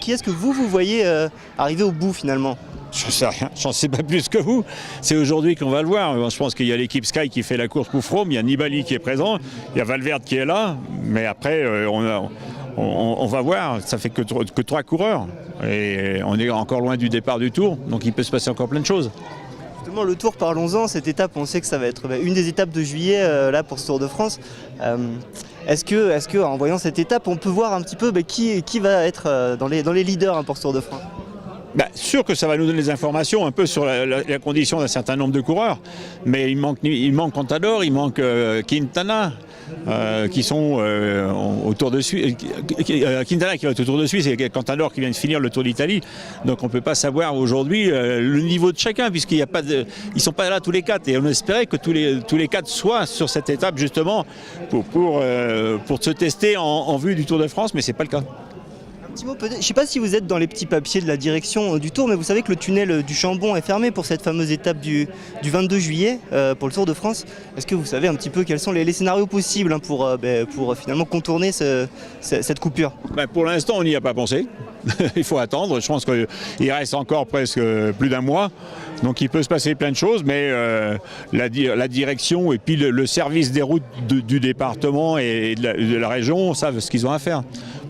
Qui est-ce que vous voyez arriver au bout finalement? Je sais rien, j'en sais pas plus que vous. C'est aujourd'hui qu'on va le voir. Je pense qu'il y a l'équipe Sky qui fait la course pour Froome, il y a Nibali qui est présent, il y a Valverde qui est là, mais après on va voir. Ça fait que 3 coureurs et on est encore loin du départ du Tour, donc il peut se passer encore plein de choses. Justement, le Tour, parlons-en. Cette étape, on sait que ça va être une des étapes de juillet là pour ce Tour de France. Est-ce que, en voyant cette étape, on peut voir un petit peu qui va être dans les leaders pour ce Tour de France? Sûr que ça va nous donner des informations un peu sur la condition d'un certain nombre de coureurs, mais il manque Contador, il manque Quintana, qui sont au Tour de Suisse. Quintana qui va être au Tour de Suisse et Contador qui vient de finir le Tour d'Italie. Donc on ne peut pas savoir aujourd'hui le niveau de chacun, puisqu'ils ne sont pas là tous les 4. Et on espérait que tous les 4 soient sur cette étape justement pour se tester en vue du Tour de France, mais ce n'est pas le cas. Je ne sais pas si vous êtes dans les petits papiers de la direction du Tour, mais vous savez que le tunnel du Chambon est fermé pour cette fameuse étape du 22 juillet pour le Tour de France. Est-ce que vous savez un petit peu quels sont les scénarios possibles pour finalement contourner cette coupure? Pour l'instant, on n'y a pas pensé. Il faut attendre. Je pense qu'il reste encore presque plus d'un mois. Donc il peut se passer plein de choses, mais la direction et puis le service des routes du département et de la région savent ce qu'ils ont à faire.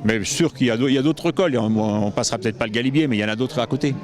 Mais sûr qu'il y a d'autres cols, on passera peut-être pas le Galibier, mais il y en a d'autres à côté.